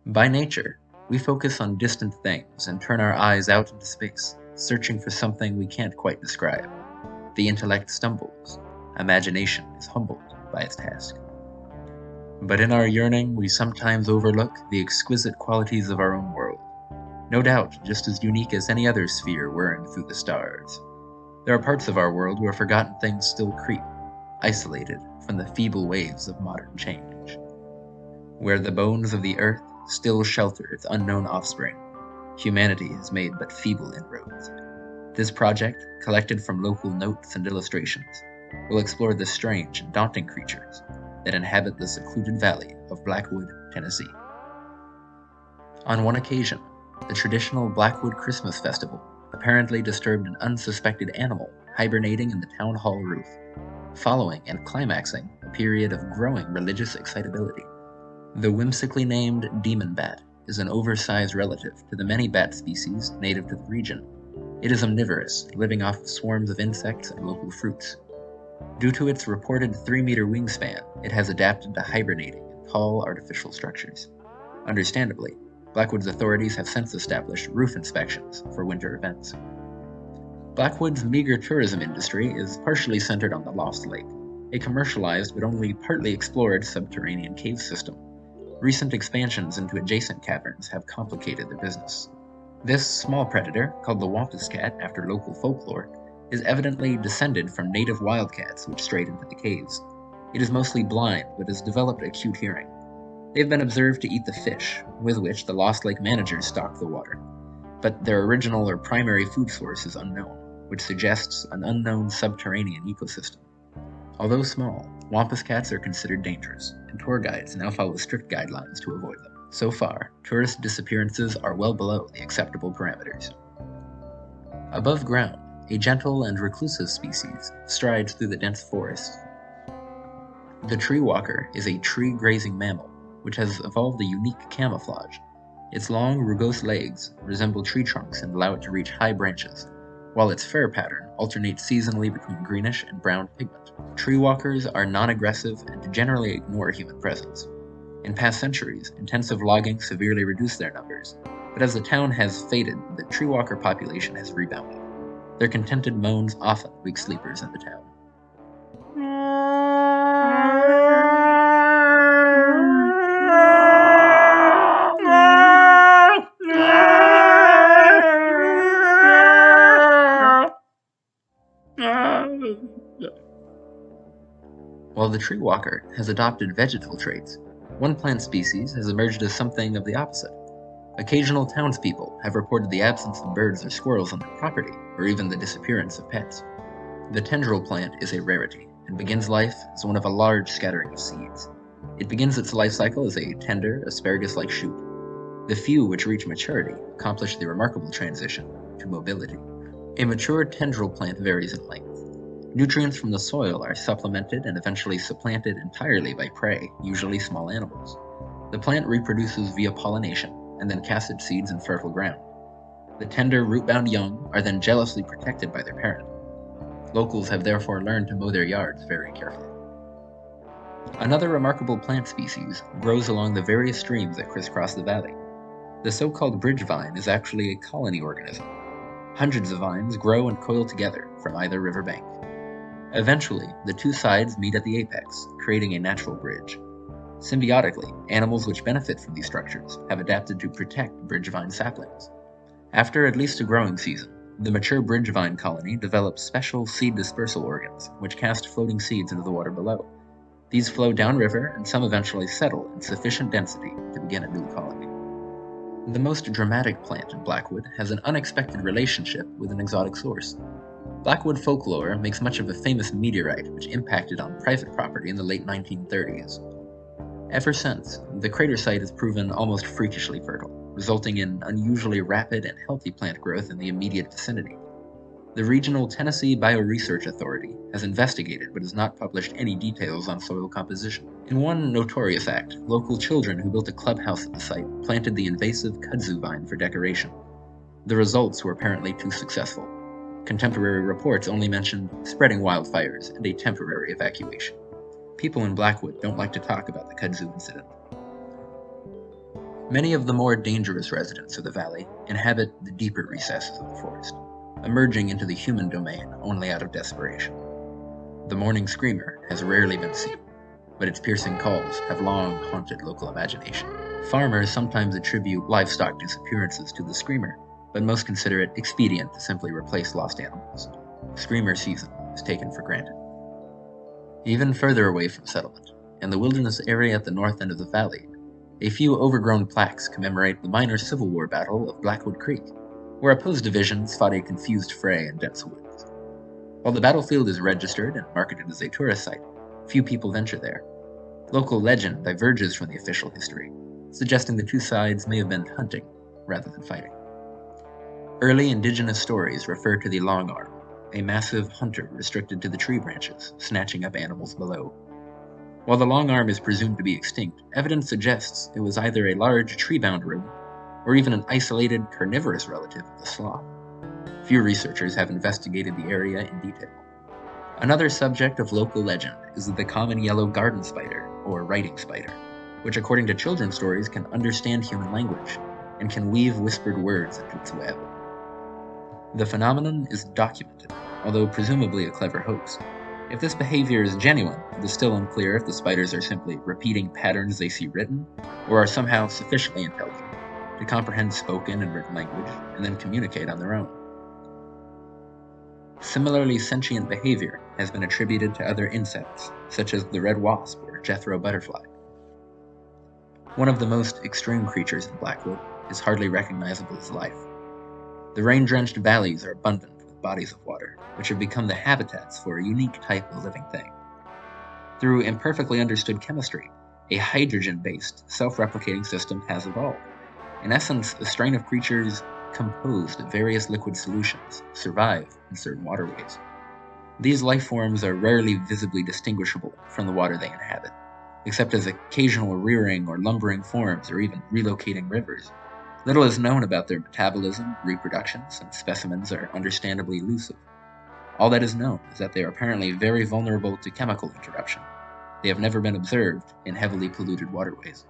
By nature, we focus on distant things and turn our eyes out into space, searching for something we can't quite describe. The intellect stumbles, imagination is humbled by its task. But in our yearning, we sometimes overlook the exquisite qualities of our own world, no doubt just as unique as any other sphere whirring through the stars. There are parts of our world where forgotten things still creep, isolated from the feeble waves of modern change. Where the bones of the earth still shelter its unknown offspring, humanity has made but feeble inroads. This project, collected from local notes and illustrations, will explore the strange and daunting creatures that inhabit the secluded valley of Blackwood, Tennessee. On one occasion, the traditional Blackwood Christmas Festival apparently disturbed an unsuspected animal hibernating in the town hall roof, following and climaxing a period of growing religious excitability. The whimsically named demon bat is an oversized relative to the many bat species native to the region. It is omnivorous, living off swarms of insects and local fruits. Due to its reported 3-meter wingspan, it has adapted to hibernating in tall artificial structures. Understandably, Blackwood's authorities have since established roof inspections for winter events. Blackwood's meager tourism industry is partially centered on the Lost Lake, a commercialized but only partly explored subterranean cave system. Recent expansions into adjacent caverns have complicated their business. This small predator, called the Wampus cat after local folklore, is evidently descended from native wildcats which strayed into the caves. It is mostly blind but has developed acute hearing. They have been observed to eat the fish, with which the Lost Lake managers stock the water, but their original or primary food source is unknown, which suggests an unknown subterranean ecosystem. Although small, Wampus cats are considered dangerous, and tour guides now follow strict guidelines to avoid them. So far, tourist disappearances are well below the acceptable parameters. Above ground, a gentle and reclusive species strides through the dense forest. The tree walker is a tree-grazing mammal, which has evolved a unique camouflage. Its long, rugose legs resemble tree trunks and allow it to reach high branches, while its fur pattern alternates seasonally between greenish and brown pigment. Tree walkers are non-aggressive and generally ignore human presence. In past centuries, intensive logging severely reduced their numbers, but as the town has faded, the tree walker population has rebounded. Their contented moans often wake sleepers in the town. While the tree walker has adopted vegetal traits, one plant species has emerged as something of the opposite. Occasional townspeople have reported the absence of birds or squirrels on their property, or even the disappearance of pets. The tendril plant is a rarity, and begins life as one of a large scattering of seeds. It begins its life cycle as a tender, asparagus-like shoot. The few which reach maturity accomplish the remarkable transition to mobility. A mature tendril plant varies in length. Nutrients from the soil are supplemented and eventually supplanted entirely by prey, usually small animals. The plant reproduces via pollination, and then casts its seeds in fertile ground. The tender, root-bound young are then jealously protected by their parent. Locals have therefore learned to mow their yards very carefully. Another remarkable plant species grows along the various streams that crisscross the valley. The so-called bridge vine is actually a colony organism. Hundreds of vines grow and coil together from either riverbank. Eventually, the two sides meet at the apex, creating a natural bridge. Symbiotically, animals which benefit from these structures have adapted to protect bridge vine saplings. After at least a growing season, the mature bridge vine colony develops special seed dispersal organs, which cast floating seeds into the water below. These flow downriver, and some eventually settle in sufficient density to begin a new colony. The most dramatic plant in Blackwood has an unexpected relationship with an exotic source. Blackwood folklore makes much of a famous meteorite which impacted on private property in the late 1930s. Ever since, the crater site has proven almost freakishly fertile, resulting in unusually rapid and healthy plant growth in the immediate vicinity. The regional Tennessee Bioresearch Authority has investigated but has not published any details on soil composition. In one notorious act, local children who built a clubhouse at the site planted the invasive kudzu vine for decoration. The results were apparently too successful. Contemporary reports only mentioned spreading wildfires and a temporary evacuation. People in Blackwood don't like to talk about the kudzu incident. Many of the more dangerous residents of the valley inhabit the deeper recesses of the forest, emerging into the human domain only out of desperation. The morning screamer has rarely been seen, but its piercing calls have long haunted local imagination. Farmers sometimes attribute livestock disappearances to the screamer, but most consider it expedient to simply replace lost animals. Screamer season is taken for granted. Even further away from settlement, in the wilderness area at the north end of the valley, a few overgrown plaques commemorate the minor Civil War battle of Blackwood Creek, where opposed divisions fought a confused fray in dense woods. While the battlefield is registered and marketed as a tourist site, few people venture there. Local legend diverges from the official history, suggesting the two sides may have been hunting rather than fighting. Early indigenous stories refer to the long arm, a massive hunter restricted to the tree branches, snatching up animals below. While the long arm is presumed to be extinct, evidence suggests it was either a large tree-bound rodent or even an isolated carnivorous relative of the sloth. Few researchers have investigated the area in detail. Another subject of local legend is the common yellow garden spider, or writing spider, which according to children's stories can understand human language and can weave whispered words into its web. The phenomenon is documented, although presumably a clever hoax. If this behavior is genuine, it is still unclear if the spiders are simply repeating patterns they see written, or are somehow sufficiently intelligent to comprehend spoken and written language and then communicate on their own. Similarly sentient behavior has been attributed to other insects, such as the red wasp or Jethro butterfly. One of the most extreme creatures in Blackwood is hardly recognizable as life. The rain-drenched valleys are abundant with bodies of water, which have become the habitats for a unique type of living thing. Through imperfectly understood chemistry, a hydrogen-based, self-replicating system has evolved. In essence, a strain of creatures composed of various liquid solutions survive in certain waterways. These life forms are rarely visibly distinguishable from the water they inhabit, except as occasional rearing or lumbering forms or even relocating rivers. Little is known about their metabolism, reproduction, since specimens are understandably elusive. All that is known is that they are apparently very vulnerable to chemical interruption. They have never been observed in heavily polluted waterways.